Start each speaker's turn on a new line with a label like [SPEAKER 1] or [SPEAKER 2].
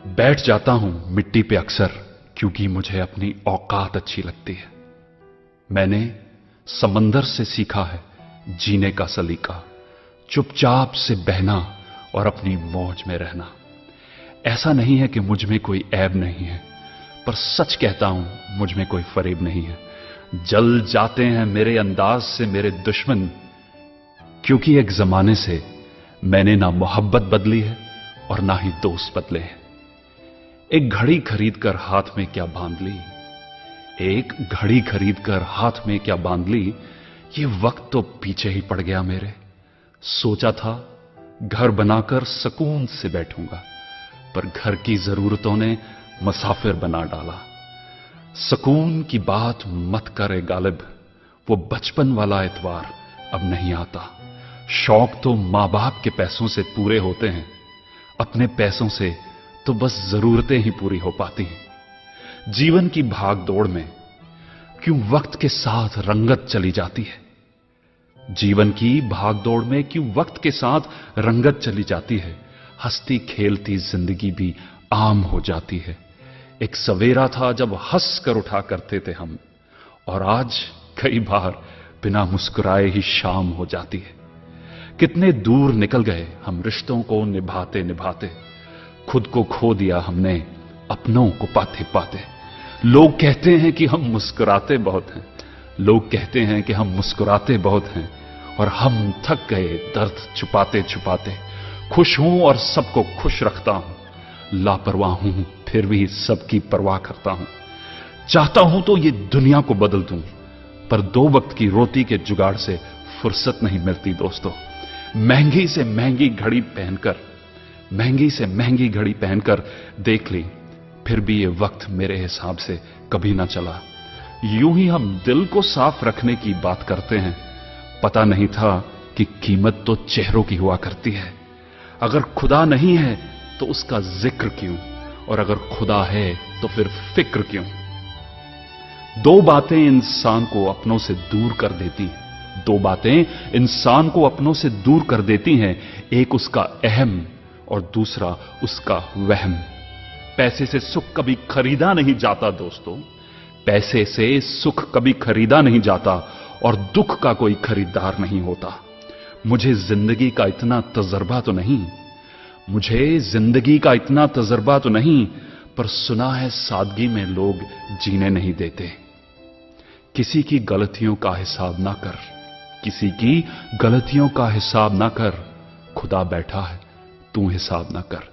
[SPEAKER 1] बैठ जाता हूं मिट्टी पे अक्सर क्योंकि मुझे अपनी औकात अच्छी लगती है। मैंने समंदर से सीखा है जीने का सलीका, चुपचाप से बहना और अपनी मौज में रहना। ऐसा नहीं है कि मुझ में कोई ऐब नहीं है, पर सच कहता हूं मुझ में कोई फरेब नहीं है। जल जाते हैं मेरे अंदाज से मेरे दुश्मन, क्योंकि एक जमाने से मैंने ना मोहब्बत बदली है और ना ही दोस्त बदले हैं। एक घड़ी खरीद कर हाथ में क्या बांध ली, एक घड़ी खरीद कर हाथ में क्या बांध ली, ये वक्त तो पीछे ही पड़ गया मेरे। सोचा था घर बनाकर सुकून से बैठूंगा, पर घर की जरूरतों ने मुसाफिर बना डाला। सुकून की बात मत करे गालिब, वो बचपन वाला एतवार अब नहीं आता। शौक तो मां बाप के पैसों से पूरे होते हैं, अपने पैसों से तो बस जरूरतें ही पूरी हो पाती हैं। जीवन की भाग दौड़ में क्यों वक्त के साथ रंगत चली जाती है, जीवन की भाग दौड़ में क्यों वक्त के साथ रंगत चली जाती है। हंसती खेलती जिंदगी भी आम हो जाती है। एक सवेरा था जब हंस कर उठा करते थे हम, और आज कई बार बिना मुस्कुराए ही शाम हो जाती है। कितने दूर निकल गए हम रिश्तों को निभाते निभाते, खुद को खो दिया हमने अपनों को पाते पाते। लोग कहते हैं कि हम मुस्कुराते बहुत हैं, लोग कहते हैं कि हम मुस्कुराते बहुत हैं, और हम थक गए दर्द छुपाते छुपाते। खुश हूं और सबको खुश रखता हूं, लापरवाह हूं फिर भी सबकी परवाह करता हूं। चाहता हूं तो ये दुनिया को बदल दूं, पर दो वक्त की रोटी के जुगाड़ से फुर्सत नहीं मिलती दोस्तों। महंगी से महंगी घड़ी पहनकर, महंगी से महंगी घड़ी पहनकर देख ली, फिर भी ये वक्त मेरे हिसाब से कभी ना चला। यूं ही हम दिल को साफ रखने की बात करते हैं, पता नहीं था कि कीमत तो चेहरों की हुआ करती है। अगर खुदा नहीं है तो उसका जिक्र क्यों, और अगर खुदा है तो फिर फिक्र क्यों। दो बातें इंसान को अपनों से दूर कर देती हैं, दो बातें इंसान को अपनों से दूर कर देती हैं, एक उसका अहम और दूसरा उसका वहम। पैसे से सुख कभी खरीदा नहीं जाता दोस्तों, पैसे से सुख कभी खरीदा नहीं जाता, और दुख का कोई खरीदार नहीं होता। मुझे जिंदगी का इतना तजर्बा तो नहीं, मुझे जिंदगी का इतना तजर्बा तो नहीं, पर सुना है सादगी में लोग जीने नहीं देते। किसी की गलतियों का हिसाब ना कर, किसी की गलतियों का हिसाब ना कर, खुदा बैठा है तू हिसाब ना कर।